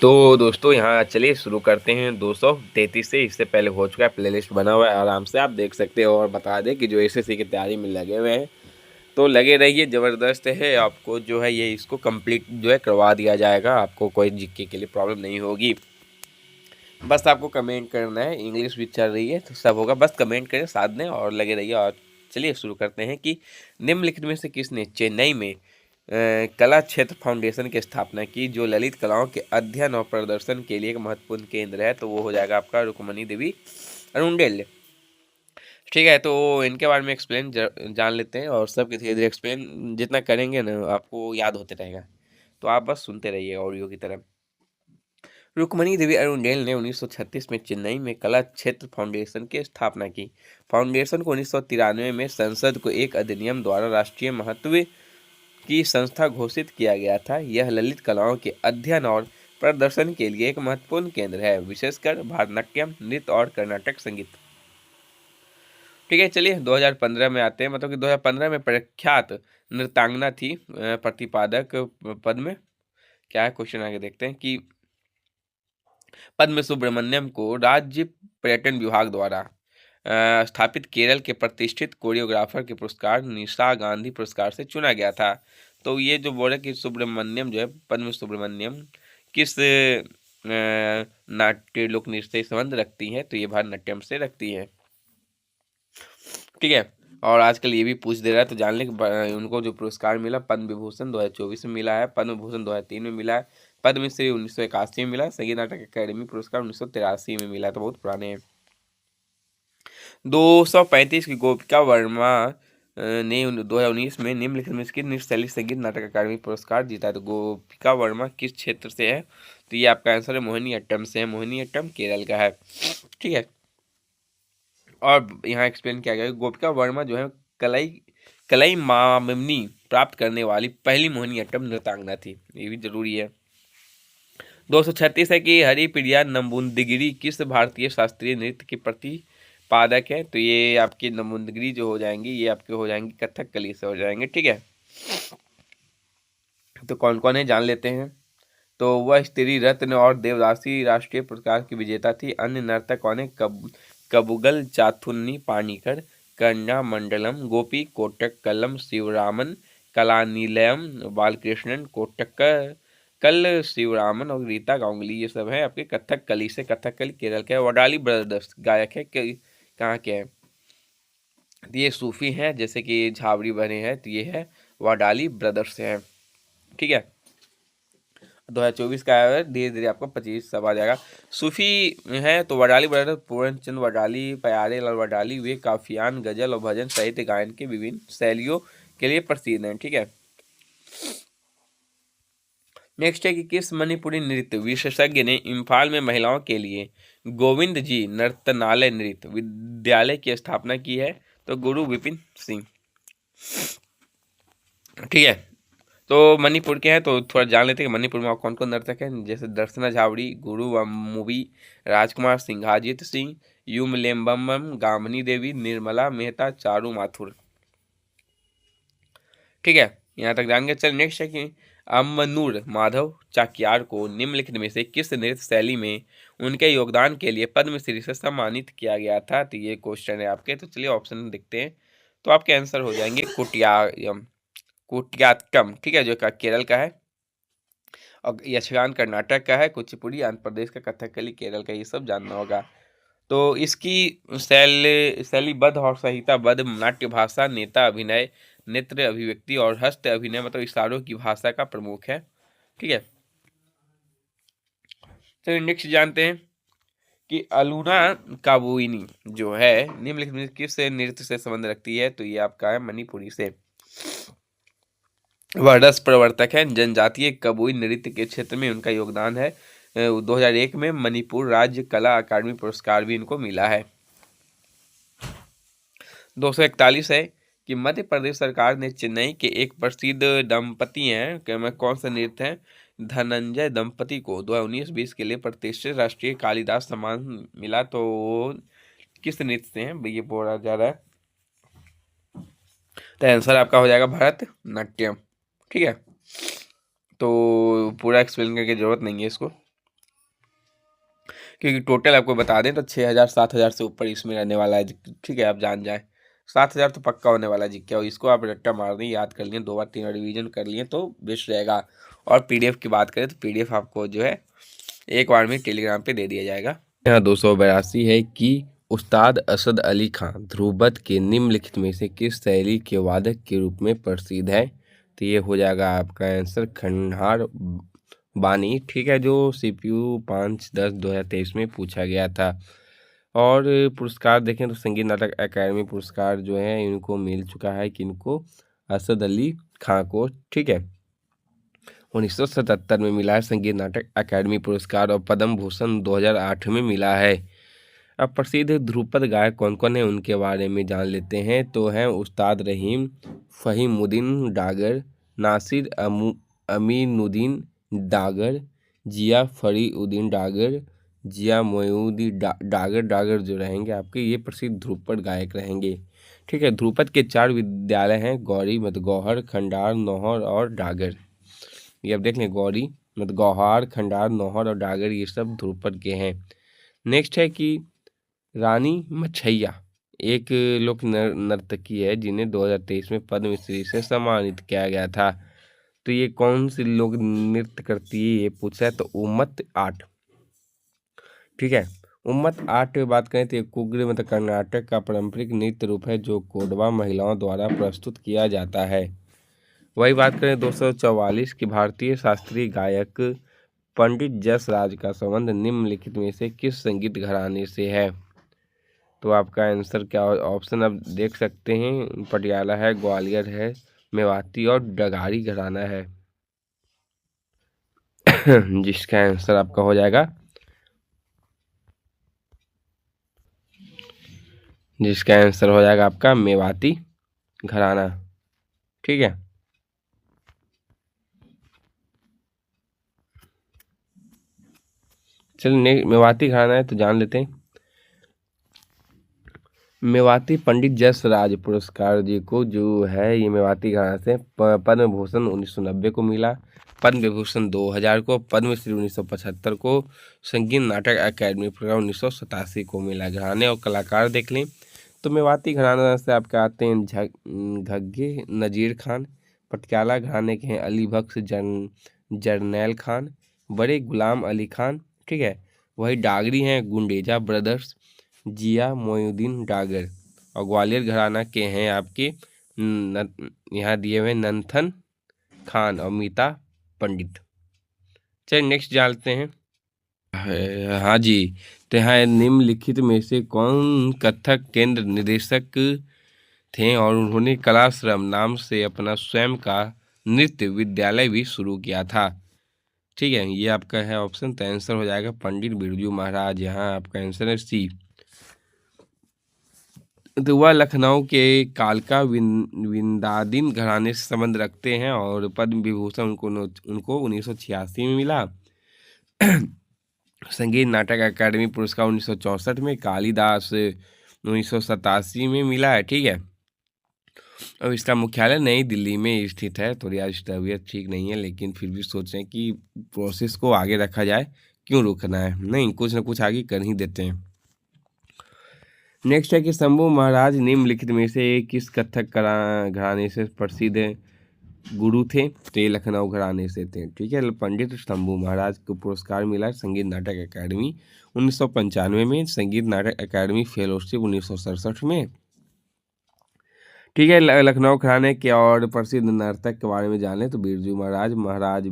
तो दोस्तों यहाँ चलिए शुरू करते हैं 233 से। इससे पहले हो चुका है, प्लेलिस्ट बना हुआ है, आराम से आप देख सकते हो। और बता दें कि जो एसएससी की तैयारी में लगे हुए हैं तो लगे रहिए, ज़बरदस्त है। आपको जो है ये इसको कंप्लीट जो है करवा दिया जाएगा, आपको कोई जीके के लिए प्रॉब्लम नहीं होगी। बस आपको कमेंट करना है, इंग्लिश भी चल रही है तो सब होगा, बस कमेंट करें साथ दें और लगे रहिए। और चलिए शुरू करते हैं कि निम्नलिखित में से किसने चेन्नई में कला क्षेत्र फाउंडेशन की स्थापना की, जो ललित कलाओं के अध्ययन और प्रदर्शन के लिए एक महत्वपूर्ण केंद्र है। तो वो हो जाएगा आपका रुक्मणी देवी अरुंडेल। ठीक है, तो इनके बारे में एक्सप्लेन जान लेते हैं और सबके धीरे धीरे एक्सप्लेन जितना करेंगे ना आपको याद होते रहेगा, तो आप बस सुनते रहिए ऑडियो की तरह। रुक्मणी देवी अरुंडेल ने 1936 में चेन्नई में कला क्षेत्र फाउंडेशन की स्थापना की। फाउंडेशन को 1993 में संसद को एक अधिनियम द्वारा राष्ट्रीय महत्व की संस्था घोषित किया गया था। यह ललित कलाओं के अध्ययन और प्रदर्शन के लिए एक महत्वपूर्ण केंद्र है, विशेषकर भारतनाट्यम, नृत्य और कर्नाटक संगीत। ठीक है, चलिए 2015 में आते हैं। मतलब कि 2015 में प्रख्यात नृत्यांगना थी प्रतिपादक पद में। क्या है क्वेश्चन, आगे देखते हैं कि पद्म सुब्रमण्यम को राज्य पर्यटन विभाग द्वारा स्थापित केरल के प्रतिष्ठित कोरियोग्राफर के पुरस्कार निशा गांधी पुरस्कार से चुना गया था। तो ये जो बोले कि सुब्रमण्यम जो है, पद्म सुब्रमण्यम किस नाट्य लोक नृत्य से संबंध रखती है, तो ये भारतनाट्यम से रखती है। ठीक है, और आजकल ये भी पूछ दे रहा है तो जान लें कि उनको जो पुरस्कार मिला, पद्म विभूषण 2024 में मिला है, पद्म भूषण 2003 में मिला है, पद्मश्री 1981 में मिला है, संगीत नाटक अकादमी पुरस्कार 1983 में मिला है, तो बहुत पुराने हैं। 235 की गोपिका वर्मा ने 2019 में निम्नलिखित में किस नृत्य शैली संगीत नाटक अकादमी पुरस्कार जीता है। तो गोपिका वर्मा किस क्षेत्र से है, तो ये आपका आंसर है मोहिनीअट्टम से है। मोहिनीअट्टम केरल का है। ठीक है, और यहाँ एक्सप्लेन किया गया है गोपिका वर्मा जो है कलाई कलाई मामनी प्राप्त करने वाली पहली मोहिनीअट्टम नृत्यांगना थी, ये भी जरूरी है। 236 है कि हरिप्रिया नंबूदिगिरी किस भारतीय शास्त्रीय नृत्य की प्रतिपादक है। तो ये आपकी नंबूदिगिरी जो हो जाएंगी, ये आपके हो जाएंगी कथकली से हो जाएंगे। ठीक है, तो कौन कौन है जान लेते हैं। तो वह स्त्री रत्न और देवदासी राष्ट्रीय पुरस्कार की विजेता थी। अन्य नर्तक कौन है, कबुगल चाथुन्नी पानीकर, कन्या मंडलम, गोपी कोटक्कलम, शिवरामन, कलानिलयम, बालकृष्णन कोटक्कर कल, शिवरामन और रीता गांगुली, ये सब है आपके कथकली से। कथकली केरल के। वडाली ब्रदर्स गायक है कहाँ के हैं, तो ये सूफी हैं, जैसे कि झावरी बने हैं, तो ये है वडाली ब्रदर्स से हैं। ठीक है, 2024 का है, धीरे धीरे आपको 25 सब आ जाएगा। सूफी है तो वडाली ब्रदर पूर्णचंद वडाली, प्यारे लाल वडाली, वे काफियान, गजल और भजन साहित्य गायन के विभिन्न शैलियों के लिए प्रसिद्ध हैं। ठीक है, नेक्स्ट है कि किस मणिपुरी नृत्य विशेषज्ञ ने इम्फाल में महिलाओं के लिए गोविंद जी नर्तनालय नृत्य विद्यालय की स्थापना की है। तो गुरु विपिन सिंह। ठीक है, तो मणिपुर के हैं तो थोड़ा जान लेते हैं कि मणिपुर में कौन कौन नर्तक हैं। जैसे दर्शना झावड़ी, गुरु मूवी, राजकुमार सिंघाजित सिंह, युमलेम्बम, गामनी देवी, निर्मला मेहता, चारू माथुर। ठीक है, यहाँ तक जान गए। चल नेक्स्ट है कि अमनूर माधव चाक्यार को निम्नलिखित में से किस नृत्य शैली में उनके योगदान के लिए पद्मश्री से सम्मानित किया गया था। तो ये क्वेश्चन है आपके, तो चलिए ऑप्शन देखते हैं। तो आपके आंसर हो जाएंगे कुटियाट्टम, ठीक है, जो केरल का है, और यक्षगान कर्नाटक का है, कुचिपुड़ी आंध्र प्रदेश का, कथकली केरल का, ये सब जानना होगा। तो इसकी शैलीबद्ध और संहिताबद्ध नाट्य भाषा, नेता अभिनय, नेत्र अभिव्यक्ति और हस्त अभिनय मतलब इशारों की भाषा का प्रमुख है। ठीक है, चलिए नेक्स्ट जानते हैं कि अलूना काबुइनी जो है निम्नलिखित में किस नृत्य से संबंध रखती है। तो ये आपका है मणिपुरी से। वह रस प्रवर्तक है। जनजातीय कबुई नृत्य के क्षेत्र में उनका योगदान है। 2001 में मणिपुर राज्य कला अकादमी पुरस्कार भी इनको मिला है। 241 है कि मध्य प्रदेश सरकार ने चेन्नई के एक प्रसिद्ध दंपति हैं कि मैं कौन सा नृत्य है, धनंजय दंपति को 2019-20 के लिए प्रतिष्ठित राष्ट्रीय कालिदास सम्मान मिला। तो वो किस नृत्य से हैं ये बोला जा रहा है, तो आंसर आपका हो जाएगा भरतनाट्यम। ठीक है, तो पूरा एक्सप्लेन करके जरूरत नहीं है इसको। क्योंकि टोटल आपको बता दें तो 6,000 7,000 से ऊपर इसमें रहने वाला है। ठीक है, आप जान जाएँ 7,000 तो पक्का होने वाला है जी। क्या और इसको आप रट्टा मार दें, याद कर लिए, 2 बार 3 बार रिवीजन कर लिए तो बेस्ट रहेगा। और पीडीएफ की बात करें तो पीडीएफ आपको जो है एक बार में टेलीग्राम पे दे दिया जाएगा। यहाँ 282 है कि उस्ताद असद अली खान ध्रुपद के निम्नलिखित में से किस शैली के वादक के रूप में प्रसिद्ध है? तो ये हो जाएगा आपका आंसर खंडार बानी। ठीक है, जो CPU 5/10/2023 में पूछा गया था। और पुरस्कार देखें तो संगीत नाटक अकादमी पुरस्कार जो है इनको मिल चुका है, किनको? असद अली खां को। ठीक है, 1977 में मिला है संगीत नाटक अकादमी पुरस्कार, और पद्म भूषण 2008 में मिला है। अब प्रसिद्ध ध्रुपद गायक कौन कौन है उनके बारे में जान लेते हैं। तो हैं उस्ताद रहीम फ़हीमुद्दीन डागर, नासिर अमीनुद्दीन डागर, जिया फरीउद्दीन डागर, जिया मोइनुद्दीन डागर। डागर जो रहेंगे आपके ये प्रसिद्ध ध्रुपद गायक रहेंगे। ठीक है, ध्रुपद के 4 विद्यालय हैं, गौरी गौहर, खंडार, नौहर और डागर। ये आप देख लें, गौरी गौहार, खंडार, नौहर और डागर ये सब ध्रुपद के हैं। नेक्स्ट है कि रानी मछैया एक लोक नर्तकी है जिन्हें 2023 में पद्मश्री से सम्मानित किया गया था। तो ये कौन सी लोक नृत्य करती है ये पूछा है, तो उम्मत आर्ट। ठीक है, उम्मत आर्ट की बात करें तो ये कुग्र कर्नाटक का पारंपरिक नृत्य रूप है जो कोडवा महिलाओं द्वारा प्रस्तुत किया जाता है। वही बात करें 244 की भारतीय शास्त्रीय गायक पंडित जसराज का संबंध निम्नलिखित में से किस संगीत घराने से है? तो आपका आंसर क्या ऑप्शन आप देख सकते हैं, पटियाला है, ग्वालियर है, मेवाती और डगारी घराना है। जिसका आंसर आपका हो जाएगा आपका मेवाती घराना। ठीक है, चलिए मेवाती घराना है तो जान लेते हैं। मेवाती पंडित जसराज पुरस्कार जी को जो है ये मेवाती घराना से पद्म भूषण 1990 को मिला, पद्म विभूषण 2000 को, पद्मश्री 1975 को, संगीत नाटक अकादमी पुरस्कार 1987 को मिला। घराने और कलाकार देख लें तो मेवाती घराना से आपके आते हैं घग्गे नज़ीर खान, पटियाला घराने के हैं अली बख्श जरनैल खान, बड़े गुलाम अली खान। ठीक है, वही डागरी हैं गुंडेजा ब्रदर्स, जिया मोइनुद्दीन डागर, और ग्वालियर घराना के हैं आपके यहाँ दिए हुए नंथन खान और मीता पंडित। चलिए नेक्स्ट जानते हैं। हाँ जी, तो यहाँ निम्नलिखित में से कौन कथक केंद्र निदेशक थे और उन्होंने कलाश्रम नाम से अपना स्वयं का नृत्य विद्यालय भी शुरू किया था? ठीक है, ये आपका है ऑप्शन, तो आंसर हो जाएगा पंडित बिरजू महाराज। यहाँ आपका आंसर है सी। तो वह लखनऊ के कालका विंदादिन घराने से संबंध रखते हैं और पद्म विभूषण उनको 1986 में मिला। संगीत नाटक अकादमी पुरस्कार 1964 में, कालिदास 1987 में मिला है। ठीक है, और इसका मुख्यालय नई दिल्ली में स्थित है। थोड़ी आज तबीयत ठीक नहीं है लेकिन फिर भी सोच रहे हैं कि प्रोसेस को आगे रखा जाए, क्यों रुकना है, नहीं कुछ ना कुछ आगे कर ही देते हैं। नेक्स्ट है कि शंभू महाराज निम्नलिखित में से किस कथक घराने से प्रसिद्ध गुरु थे? तो ये लखनऊ घराने से थे। ठीक है, पंडित शंभू महाराज को पुरस्कार मिला संगीत नाटक अकादमी 1995 में, संगीत नाटक अकादमी फेलोशिप 1967 में। ठीक है, लखनऊ घराने के और प्रसिद्ध नर्तक के बारे में जाने तो बिरजू महाराज, महाराज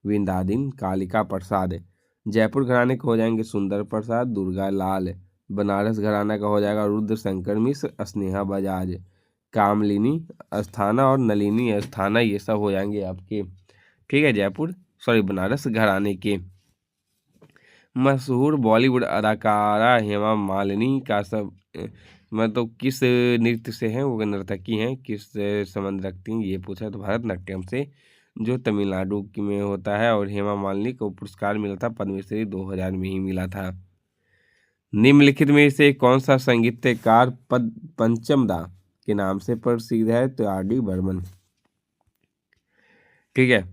विंदादिन, कालिका प्रसाद। जयपुर घराने के हो जाएंगे सुंदर प्रसाद, दुर्गा लाल। बनारस घराना का हो जाएगा रुद्र शंकर मिश्र, स्नेहा बजाज, कामलिनी अस्थाना और नलिनी अस्थाना, ये सब हो जाएंगे आपके। ठीक है, बनारस घराने के मशहूर बॉलीवुड अदाकारा हेमा मालिनी का सब मतलब किस नृत्य से हैं, वो नर्तकी हैं, किस संबंध रखती हैं ये पूछा तो भरतनाट्यम से, जो तमिलनाडु में होता है। और हेमा मालिनी को पुरस्कार मिला था पद्मश्री 2000 में ही मिला था। निम्नलिखित में से कौन सा संगीतकार पंचम दा के नाम से प्रसिद्ध है? तो RD बर्मन। ठीक है,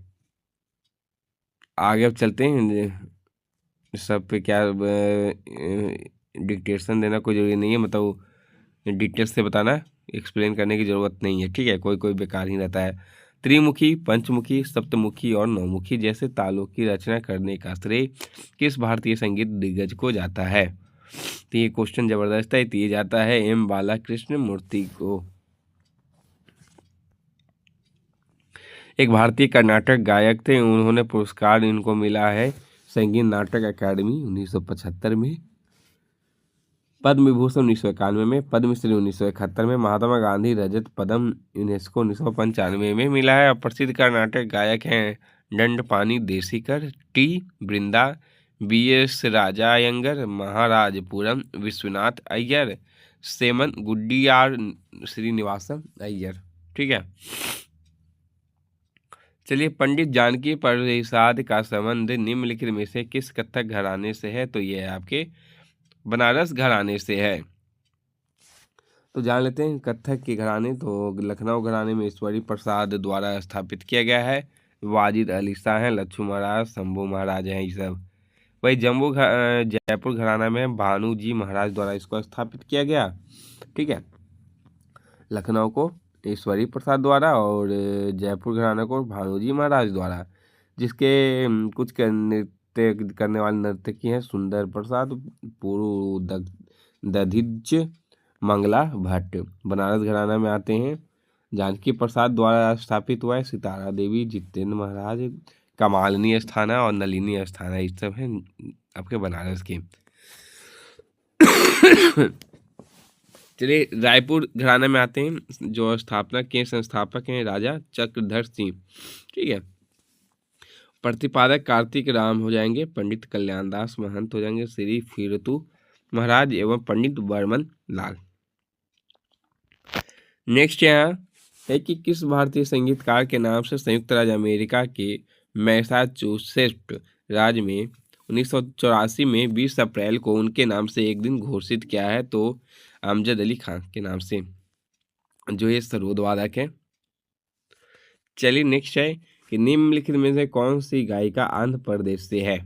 आगे अब चलते हैं। सब पे क्या डिक्टेशन देना कोई ज़रूरी नहीं है, मतलब डिटेल्स से बताना, एक्सप्लेन करने की ज़रूरत नहीं है, ठीक है। कोई कोई बेकार ही रहता है। त्रिमुखी, पंचमुखी, सप्तमुखी और नौमुखी जैसे तालों की रचना करने का श्रेय किस भारतीय संगीत दिग्गज को जाता है? तो ये क्वेश्चन जबरदस्त है, तो ये जाता है एम बालाकृष्ण मूर्ति को। एक भारतीय कर्नाटक गायक थे, उन्होंने पुरस्कार इनको मिला है संगीत नाटक अकादमी 1975 में, पद्म विभूषण 1991 में, पद्मश्री 1971 में, महात्मा गांधी रजत पदम यूनेस्को 1995 में मिला है। और प्रसिद्ध कर्नाटक गायक हैं Dandapani Desikar, T Brinda, B S Raja Iyengar, Maharajapuram Vishwanatha Iyer, Semmangudi Srinivasan Iyer, ठीक है। चलिए, पंडित जानकी प्रसाद का संबंध निम्नलिखित में से किस कथक घराने से है? तो ये है आपके बनारस घराने से है। तो जान लेते हैं कथक के घराने। तो लखनऊ घराने में ईश्वरी प्रसाद द्वारा स्थापित किया गया है। वाजिद अली शाह हैं, लच्छू महाराज, शंभू महाराज हैं ये सब। वही जयपुर घराना में भानु जी महाराज द्वारा इसको स्थापित किया गया, ठीक है। लखनऊ को ईश्वरी प्रसाद द्वारा और जयपुर घराना को भानु जी महाराज द्वारा। जिसके कुछ नृत्य करने वाले नर्तकी हैं सुंदर प्रसाद, पूर्व दधिज, मंगला भट्ट। बनारस घराना में आते हैं जानकी प्रसाद द्वारा स्थापित हुआ है सितारा देवी, जितेंद्र महाराज, कमालिनी अस्थाना और नलिनी अस्थाना, ये सब हैं आपके बनारस के। चलिए, रायपुर घराना में आते हैं, जो स्थापना के संस्थापक हैं राजा चक्रधर सिंह, ठीक है। प्रतिपादक कार्तिक राम हो जाएंगे, पंडित कल्याणदास महंत हो जाएंगे, श्री फिरतु महाराज एवं पंडित बर्मन लाल। नेक्स्ट यहाँ है कि किस भारतीय संगीतकार के नाम से संयुक्त राज्य अमेरिका के मैसाचुसेट्स राज्य में 1984 में 20 अप्रैल को उनके नाम से एक दिन घोषित किया है? तो अमजद अली खान के नाम से, जो ये सरोद वादक है। चलिए, नेक्स्ट है कि निम्नलिखित में से कौन सी गायिका आंध्र प्रदेश से है?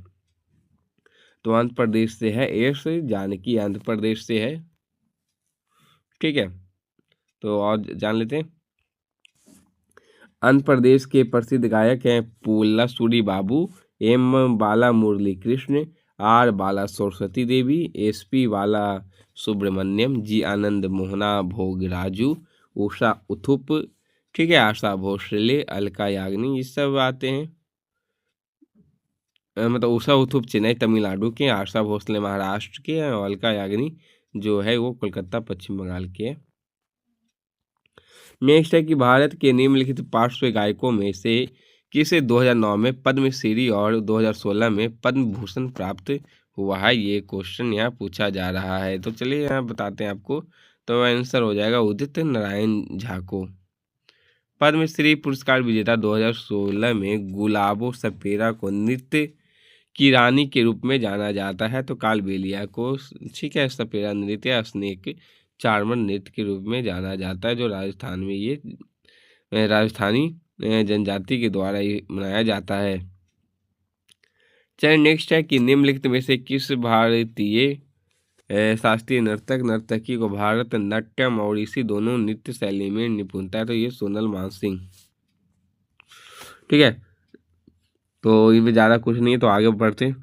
तो आंध्र प्रदेश से है एस जानकी, आंध्र प्रदेश से है, ठीक है। तो और जान लेते हैं। आंध्र प्रदेश के प्रसिद्ध गायक हैं Pullasuri Babu, M Bala Murali Krishna, R Bala Saraswathi Devi, S P Bala Subrahmanyam, G Anand Mohana Bhogaraju, Usha Uthup, ठीक है, आशा भोसले, अलका याग्निक, ये सब आते हैं। मतलब उषा उथुप चेन्नई तमिलनाडु के, आशा भोसले महाराष्ट्र के और अलका याग्निक जो है वो कोलकाता पश्चिम बंगाल के है। नेक्स्ट है कि भारत के निम्नलिखित पार्श्व गायकों में से किसे 2009 में पद्मश्री और 2016 में पद्म भूषण प्राप्त हुआ है? ये क्वेश्चन यहाँ पूछा जा रहा है। तो चलिए यहाँ बताते हैं आपको। तो आंसर हो जाएगा उदित नारायण झा को। पद्मश्री पुरस्कार विजेता 2016 में गुलाबो सपेरा को नृत्य की रानी के रूप में जाना जाता है। तो कालबेलिया को, ठीक है, सपेरा नृत्य स्नेक चार्मर नृत्य के रूप में जाना जाता है, जो राजस्थान में ये राजस्थानी जनजाति के द्वारा ये मनाया जाता है। चलिए, नेक्स्ट है कि निम्नलिखित में से किस भारतीय शास्त्रीय नर्तकी को भारत नाट्यम और इसी दोनों नृत्य शैली में निपुणता है? तो ये सोनल मानसिंह, ठीक है। तो इनमें ज़्यादा कुछ नहीं है, तो आगे बढ़ते।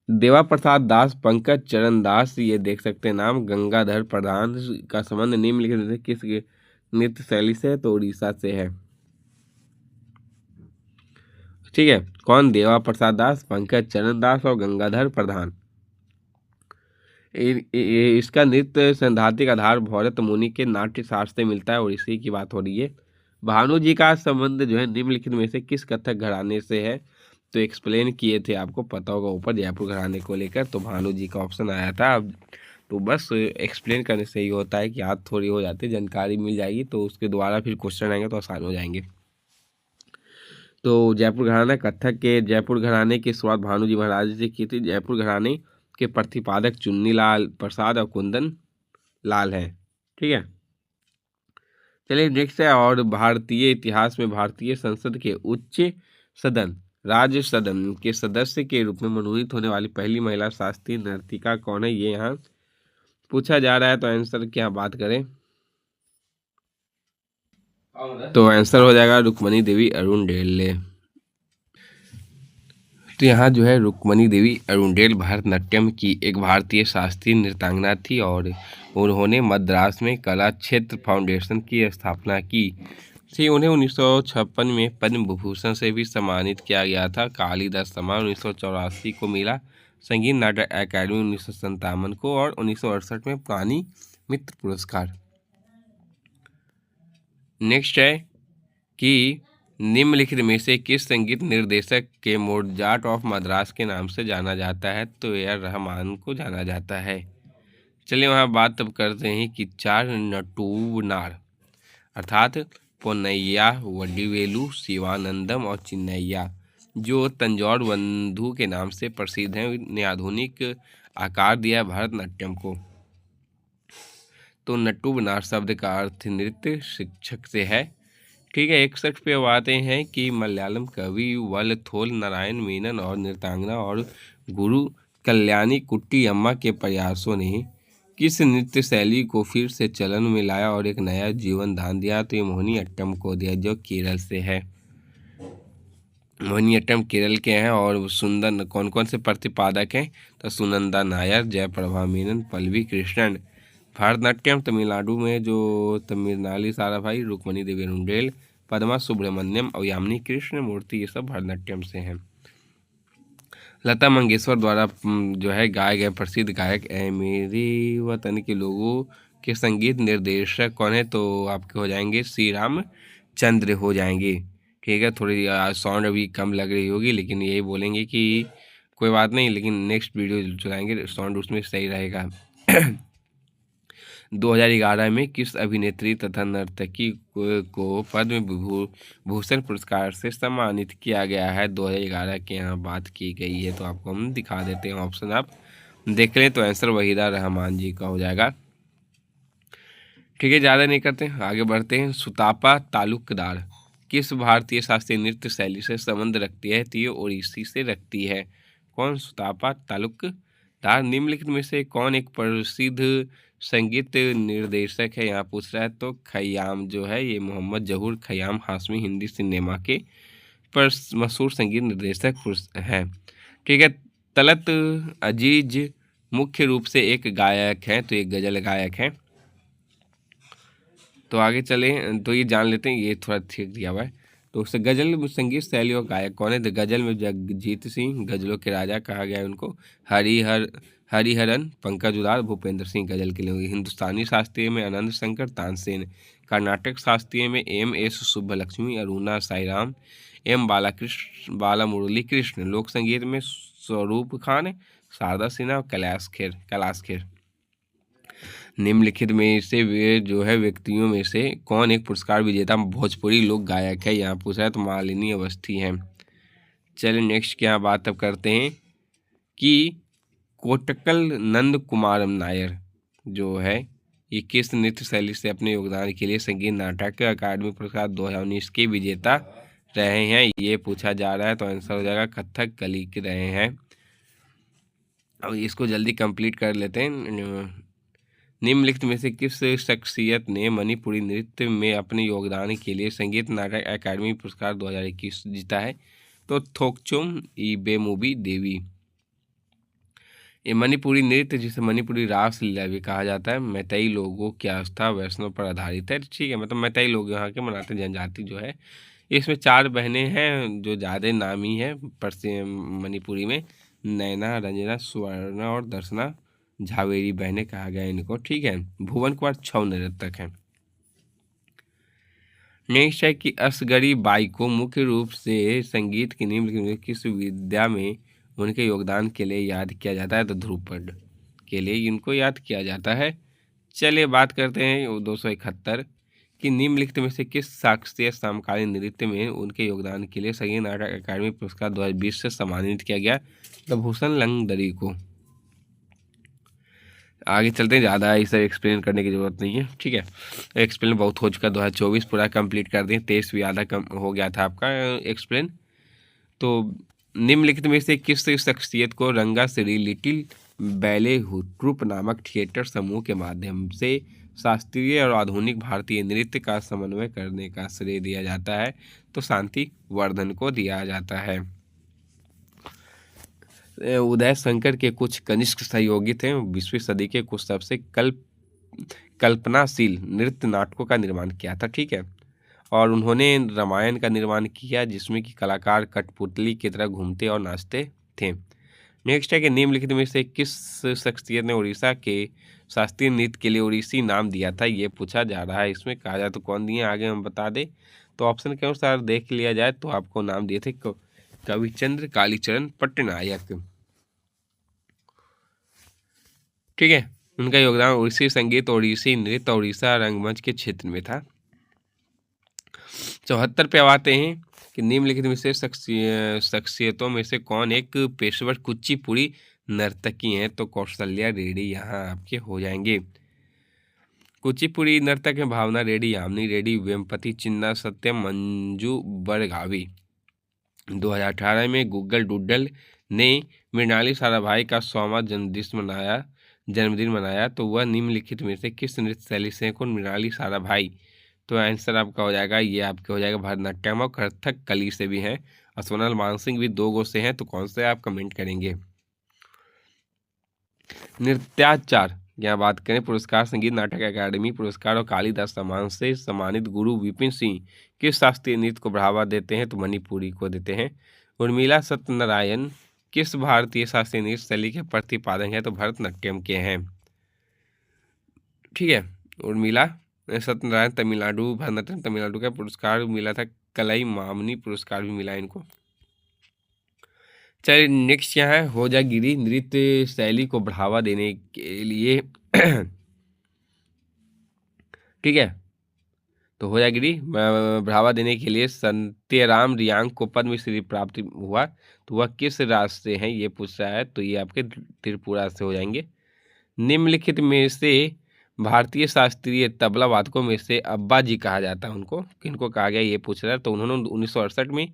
देवा प्रसाद दास, पंकज चरण दास, ये देख सकते हैं नाम। गंगाधर प्रधान का संबंध निम्नलिखित में से किस नृत्य शैली से है? तो उड़ीसा से है, ठीक है। कौन? देवा प्रसाद दास, पंकज चरण दास और गंगाधर प्रधान। इसका नृत्य सैद्धांतिक आधार भरत मुनि के नाट्य शास्त्र से मिलता है और इसी की बात हो रही है। भानु जी का संबंध जो है निम्नलिखित में से किस कथक घराने से है? तो एक्सप्लेन किए थे, आपको पता होगा ऊपर जयपुर घराने को लेकर, तो भानु जी का ऑप्शन आया था। अब तो बस एक्सप्लेन करने से ही होता है कि याद थोड़ी हो जाती है, जानकारी मिल जाएगी तो उसके द्वारा फिर क्वेश्चन आएंगे तो आसान हो जाएंगे। तो जयपुर घराना कथक के जयपुर घराने की शुरुआत भानु जी महाराज से की थी। जयपुर घराने के प्रतिपादक चुन्नी लाल प्रसाद और कुंदन लाल हैं, ठीक है। चलिए, नेक्स्ट है, और भारतीय इतिहास में भारतीय संसद के उच्च सदन राज्य सदन के सदस्य के रूप में मनोनीत होने वाली पहली महिला शास्त्रीय नर्तिका कौन है, ये यहाँ पूछा जा रहा है। तो आंसर क्या बात करें, तो आंसर हो जाएगा रुक्मणी देवी अरुणडेले। तो यहाँ जो है रुक्मणी देवी अरुणडेल भारतनाट्यम की एक भारतीय शास्त्रीय नृत्यांगना थी और उन्होंने मद्रास में कला क्षेत्र फाउंडेशन की स्थापना की थी। उन्हें 1956 में पद्म विभूषण से भी सम्मानित किया गया था। कालिदास सम्मान 1984 को मिला, संगीत नाटक अकादमी 1957 को और 1968 में पानी मित्र पुरस्कार। नेक्स्ट है कि निम्नलिखित में से किस संगीत निर्देशक के मोजार्ट ऑफ मद्रास के नाम से जाना जाता है, तो ए आर रहमान को जाना जाता है। चलिए वहाँ बात तब करते हैं कि चार नटूनार अर्थात पोन्नैया, वडिवेलु, शिवानंदम और चिन्नैया जो तंजौर बंधु के नाम से प्रसिद्ध हैं, ने आधुनिक आकार दिया भरतनाट्यम को। तो नटूबनार शब्द का अर्थ नृत्य शिक्षक से है। ठीक है, 61 पे अब आते हैं कि मलयालम कवि वलथोल नारायण मेनन और नृत्यांगना और गुरु कल्याणी कुट्टी अम्मा के प्रयासों ने किस नृत्य शैली को फिर से चलन में लाया और एक नया जीवन दान दिया, तो ये मोहिनीअट्टम को दिया जो केरल से है। मोहिनीअट्टम केरल के हैं और सुंदर कौन कौन से प्रतिपादक हैं, तो सुनंदा नायर, जयप्रभा मेनन, पल्लवी कृष्णन। भारतनाट्यम तमिलनाडु में जो तमिलनाडु साराभाई, रुक्मणी देवी अरुणडेल, पद्मा सुब्रमण्यम और यामिनी कृष्ण मूर्ति, ये सब भारतनाट्यम से हैं। लता मंगेशकर द्वारा जो है गाए गए प्रसिद्ध गायक ए मेरे वतन के लोगों के संगीत निर्देशक कौन है, तो आपके हो जाएंगे श्री रामचंद्र हो जाएंगे। ठीक है, थोड़ी साउंड अभी कम लग रही होगी, लेकिन यही बोलेंगे कि कोई बात नहीं, लेकिन नेक्स्ट वीडियो चलाएंगे साउंड उसमें सही रहेगा। 2011 में किस अभिनेत्री तथा नर्तकी को पद्म भूषण पुरस्कार से सम्मानित किया गया है, 2011 के यहाँ बात की गई है, तो आपको हम दिखा देते हैं ऑप्शन, आप देख लें। तो आंसर वहीदा रहमान जी का हो जाएगा। ठीक है, ज़्यादा नहीं करते, आगे बढ़ते हैं। सुतापा तालुकदार किस भारतीय शास्त्रीय नृत्य शैली से संबंध रखती है, तो ये ओडिसी से रखती है। कौन सुतापा तालुकदार निम्नलिखित में से कौन एक प्रसिद्ध संगीत निर्देशक है, यहाँ पूछ रहा है। तो खयाम जो है ये मोहम्मद जहूर खयाम हाशमी हिंदी सिनेमा के मशहूर संगीत निर्देशक हैं। ठीक है, तलत अजीज मुख्य रूप से एक गायक हैं, तो एक गज़ल गायक हैं। तो आगे चले तो ये जान लेते हैं, ये थोड़ा ठीक दिया हुआ है। तो उससे गज़ल संगीत शैली और गायक कौन है, तो गज़ल में जगजीत सिंह, गज़लों के राजा कहा गया है उनको। हरिहरन, पंकज उधार, भूपेंद्र सिंह गज़ल के लिए। हिंदुस्तानी शास्त्रीय में आनंद शंकर तानसेन, कर्नाटक शास्त्रीय में एम.एस. सुब्बलक्ष्मी, अरुणा साईराम, एम. बाला मुरली कृष्ण। लोक संगीत में स्वरूप खान, शारदा सिन्हा और कैलाश खेर। निम्नलिखित में से वे जो है व्यक्तियों में से कौन एक पुरस्कार विजेता भोजपुरी लोक गायक है, यहाँ पूछा है। तो मालिनी अवस्थी हैं। चलिए नेक्स्ट क्या बात अब करते हैं कि कोटक्कल नंद कुमारम नायर जो है ये किस नृत्य शैली से अपने योगदान के लिए संगीत नाटक अकादमी पुरस्कार 2019 के विजेता रहे हैं, ये पूछा जा रहा है। तो आंसर हो जाएगा कथक कली के रहे हैं। अब इसको जल्दी कंप्लीट कर लेते हैं। निम्नलिखित में से किस शख्सियत ने मणिपुरी नृत्य में अपने योगदान के लिए संगीत नाटक अकादमी पुरस्कार 2021 जीता है, तो थोकचुम इबेमुबी देवी। ये मणिपुरी नृत्य जिसे मणिपुरी रासलीला भी कहा जाता है, मैतेई लोगों की आस्था वैष्णव पर आधारित है। ठीक है, मतलब मैतेई लोग यहाँ के मनाते जनजाति जो है। इसमें 4 बहनें हैं जो ज़्यादा नामी है मणिपुरी में, नैना, रंजना, स्वर्णा और दर्शना झावेरी बहनें कहा गया इनको। ठीक है, भुवन कुमार 6 नर्तक हैं। नेक्स्ट है कि असगरी बाई को मुख्य रूप से संगीत की निम्न किस विद्या में उनके योगदान के लिए याद किया जाता है, तो ध्रुपद के लिए इनको याद किया जाता है। चलिए बात करते हैं 271 कि निम्नलिखित में से किस शास्त्रीय समकालीन नृत्य में उनके योगदान के लिए संगीत नाटक अकादमी पुरस्कार 2020 से सम्मानित किया गया, तो भूषण लंगदरी को। आगे चलते हैं, ज़्यादा इसे एक्सप्लेन करने की ज़रूरत नहीं है। ठीक है, एक्सप्लेन बहुत हो चुका, 2024 पूरा कंप्लीट कर दें, 23 भी आधा कम हो गया था आपका एक्सप्लेन। तो निम्नलिखित में से किस शख्सियत को रंगाश्री लिटिल बैले ट्रुप नामक थिएटर समूह के माध्यम से शास्त्रीय और आधुनिक भारतीय नृत्य का समन्वय करने का श्रेय दिया जाता है? तो शांति वर्धन को दिया जाता है। उदय शंकर के कुछ कनिष्ठ सहयोगी थे। 20वीं सदी के कुछ सबसे कल्पनाशील नृत्य नाटकों का निर्माण किया था, ठीक है। और उन्होंने रामायण का निर्माण किया, जिसमें कि कलाकार कठपुतली की तरह घूमते और नाचते थे। नेक्स्ट है कि निम्नलिखित में से किस शख्सियत ने उड़ीसा के शास्त्रीय नृत्य के लिए उड़ीसी नाम दिया था, ये पूछा जा रहा है। इसमें कहा जाए तो कौन दिए, आगे हम बता दें। तो ऑप्शन के अनुसार देख लिया जाए तो आपको नाम दिए थे कविचंद्र कालीचरण पट्टनायक, ठीक है। उनका योगदान उड़ीसी संगीत, उड़ीसी नृत्य, उड़ीसा रंगमंच के क्षेत्र में था। 74 पे आते हैं कि निम्नलिखित में से शख्सियतों में से कौन एक पेशेवर कुचिपुड़ी नर्तकी हैं? तो कौशल्या रेड्डी यहाँ आपके हो जाएंगे। कुचिपुड़ी नर्तक हैं भावना रेड्डी, यामिनी रेड्डी, वेम्पति चिन्ना, सत्यम, मंजू बरगावी। 2018 में गूगल डूडल ने मृणाली साराभाई का 100वां जन्मदिन मनाया, तो वह निम्नलिखित में से किस नृत्य शैली से है? कौन? मृणाली साराभाई। तो आंसर आपका हो जाएगा, ये आपके हो जाएगा भरतनाट्यम और कथक कली से भी हैं, और सोनल मानसिंह भी 2 गो से हैं। तो कौन से आप कमेंट करेंगे? नृत्याचार यहाँ बात करें, पुरस्कार संगीत नाटक अकादमी पुरस्कार और कालिदास सम्मान से सम्मानित गुरु विपिन सिंह किस शास्त्रीय नृत्य को बढ़ावा देते हैं? तो मणिपुरी को देते हैं। उर्मिला सत्यनारायण किस भारतीय शास्त्रीय नृत्य शैली के प्रतिपादक हैं? तो भरतनाट्यम के हैं, ठीक है। उर्मिला सत्यनारायण तमिलनाडु, भरतनाट्यम तमिलनाडु का पुरस्कार मिला था, कलाई मामनी पुरस्कार भी मिला इनको। चलिए नेक्स्ट यहाँ है होजागिरी नृत्य शैली को बढ़ावा देने के लिए ठीक है, तो होजागिरी बढ़ावा देने के लिए सत्यराम रियांग को पद्मश्री प्राप्त हुआ, तो वह किस राज्य से हैं, ये पूछ रहा है। तो ये आपके त्रिपुरा से हो जाएंगे। निम्नलिखित में से भारतीय शास्त्रीय तबला वादकों में से अब्बा जी कहा जाता है उनको, किनको कहा गया ये पूछ रहा है। तो उन्होंने 1968 में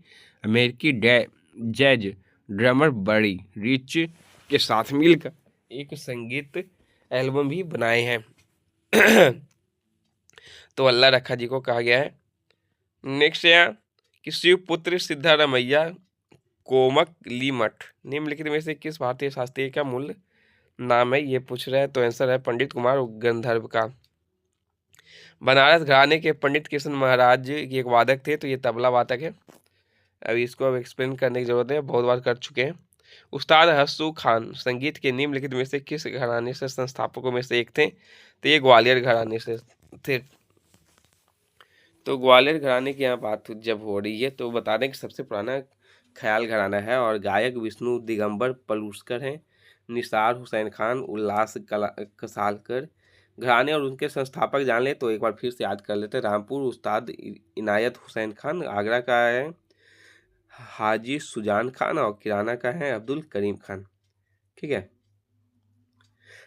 अमेरिकी जैज ड्रमर बड़ी रिच के साथ मिलकर एक संगीत एल्बम भी बनाए हैं तो अल्लाह रखा जी को कहा गया है। नेक्स्ट है कि शिवपुत्र सिद्धारमैया कोमक लीमठ निम्नलिखित में से किस भारतीय शास्त्रीय का मूल नाम है, ये पूछ रहा है। तो आंसर है पंडित कुमार गंधर्व का। बनारस घराने के पंडित कृष्ण महाराज एक वादक थे, तो ये तबला वादक है। अभी इसको अब एक्सप्लेन करने की जरूरत है, बहुत बार कर चुके हैं। उस्ताद हस्सू खान संगीत के निम्नलिखित में से किस घराने से संस्थापकों में से एक थे? तो ये ग्वालियर घराने से थे। तो ग्वालियर घराने की यहाँ बात जब हो रही है तो बता दें कि सबसे पुराना ख्याल घराना है और गायक विष्णु दिगंबर पलूस्कर हैं। निसार हुसैन खान, उल्लास कसालकर घराने और उनके संस्थापक जान ले तो एक बार फिर से याद कर लेते हैं। रामपुर उस्ताद इनायत हुसैन खान, आगरा का है हाजी सुजान खान और किराना का है अब्दुल करीम खान, ठीक है।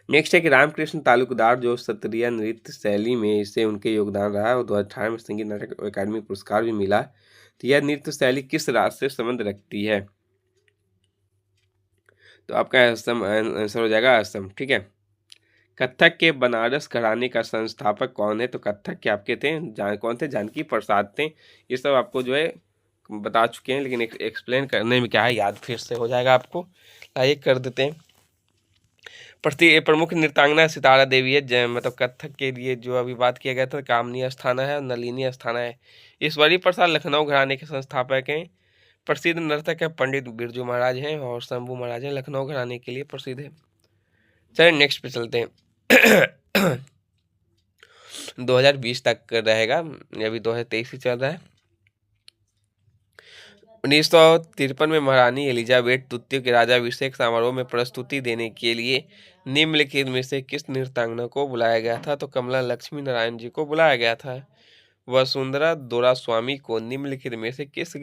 नेक्स्ट है कि रामकृष्ण तालुकदार जो सत्रिया नृत्य शैली में इसे उनके योगदान रहा और 2018 में संगीत नाटक अकादमी पुरस्कार भी मिला। तो यह नृत्य शैली किस राज्य से संबंध रखती है? तो आपका असम आंसर हो जाएगा असम, ठीक है। कथक के बनारस घराने का संस्थापक कौन है? तो कथक के आपके थे कौन थे? जानकी प्रसाद थे। ये सब आपको जो है बता चुके हैं, लेकिन एक्सप्लेन करने में क्या है, याद फिर से हो जाएगा आपको। आइए कर देते हैं। प्रमुख नृत्यांगना सितारा देवी है, मतलब कथक के लिए जो अभी बात किया गया था कामनी अस्थाना है और नलिनी अस्थाना है। ईश्वरी प्रसाद लखनऊ घराने के संस्थापक हैं। प्रसिद्ध नर्तक है पंडित बिरजू महाराज हैं और शंभू महाराज हैं, लखनऊ घराने के लिए प्रसिद्ध है। चलिए नेक्स्ट पे चलते हैं 2020 तक रहेगा, अभी 2023 ही चल रहा है। 1953 में महारानी एलिजाबेथ द्वितीय के राज्याभिषेक समारोह में प्रस्तुति देने के लिए निम्नलिखित में से किस नृत्यांगना को बुलाया गया था? तो कमला लक्ष्मी नारायण जी को बुलाया गया था। वसुंधरा दोरास्वामी को निम्नलिखित में से किस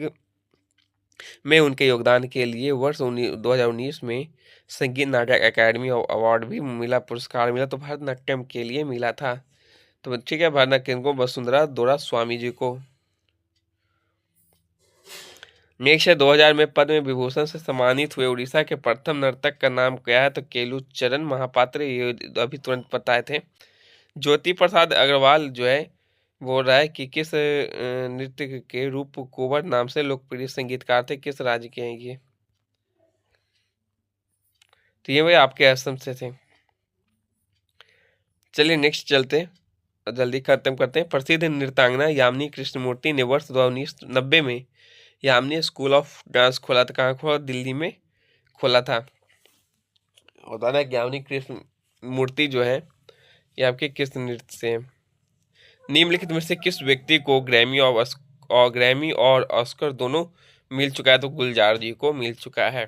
में उनके योगदान के लिए वर्ष 2019 में संगीत नाटक अकादमी अवार्ड भी मिला, पुरस्कार मिला, तो भरतनाट्यम के लिए मिला था। तो ठीक है, भरतनाट्यम को वसुंधरा दोरास्वामी जी को। नेक्स्ट है 2000 में पद्म विभूषण से सम्मानित हुए उड़ीसा के प्रथम नर्तक का नाम क्या है? तो केलू चरण महापात्र, ये अभी तुरंत बताए थे। ज्योति प्रसाद अग्रवाल जो है बोल रहा है कि किस नृत्य के रूप कुंवर नाम से लोकप्रिय संगीतकार थे, किस राज्य के हैं ये? तो ये भाई आपके असम से थे। चलिए नेक्स्ट चलते हैं और जल्दी खत्म करते हैं। प्रसिद्ध नृत्यांगना यामिनी कृष्णमूर्ति ने वर्ष 1990 में यामिनी स्कूल ऑफ डांस खोला था। कहाँ खोला? दिल्ली में खोला था। होता ना, यामिनी कृष्ण मूर्ति जो है ये आपके किस नृत्य से है? निम्नलिखित में से किस व्यक्ति को ग्रैमी और ऑस्कर दोनों मिल चुका है? तो गुलजार जी को मिल चुका है।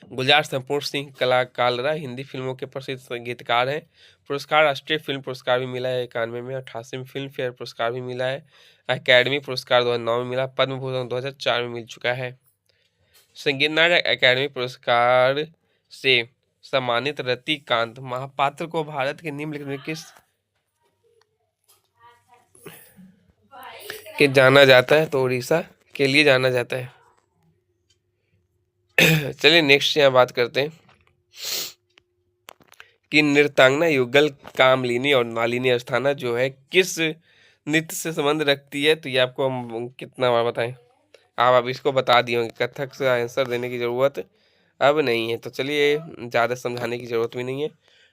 गुलजार संपूर्ण सिंह कला कालरा हिंदी फिल्मों के प्रसिद्ध संगीतकार हैं। पुरस्कार राष्ट्रीय फिल्म पुरस्कार भी मिला है 91 में, 88 में फिल्म फेयर पुरस्कार भी मिला है, अकेडमी पुरस्कार 2009 में मिला, पद्म भूषण 2004 में मिल चुका है। संगीत नाटक अकेडमी पुरस्कार से सम्मानित रतिकांत महापात्र को भारत के निम्नलिखित में किस के जाना जाता है? तो उड़ीसा के लिए जाना जाता है। चलिए नेक्स्ट यहाँ बात करते हैं कि नृत्यांगना युगल कामलिनी और नालिनी अस्थाना जो है किस नृत्य से संबंध रखती है? तो ये आपको हम कितना बार बताएं, आप अब इसको बता दिए होंगे। कथक से आंसर देने की ज़रूरत अब नहीं है, तो चलिए ज़्यादा समझाने की ज़रूरत भी नहीं है।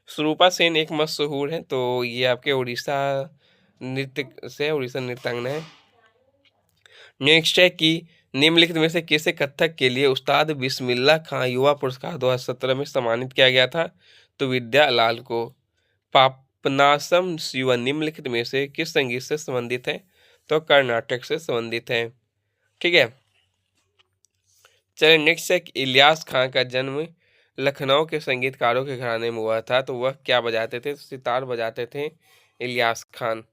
स्वरूपा सेन एक मशहूर है, तो ये आपके उड़ीसा नृत्य से, उड़ीसा नृत्यांगना है। नेक्स्ट है कि निम्नलिखित में से किसे कथक के लिए उस्ताद बिस्मिल्लाह खां युवा पुरस्कार 2017 में सम्मानित किया गया था? तो विद्या लाल को। पापनासम शिवा निम्नलिखित में से किस संगीत से संबंधित है? तो कर्नाटक से संबंधित है। ठीक है, चलिए नेक्स्ट है कि इलियास खां का जन्म लखनऊ के संगीतकारों के घराने में हुआ था, तो वह क्या बजाते थे? सितार बजाते थे इलियास खान।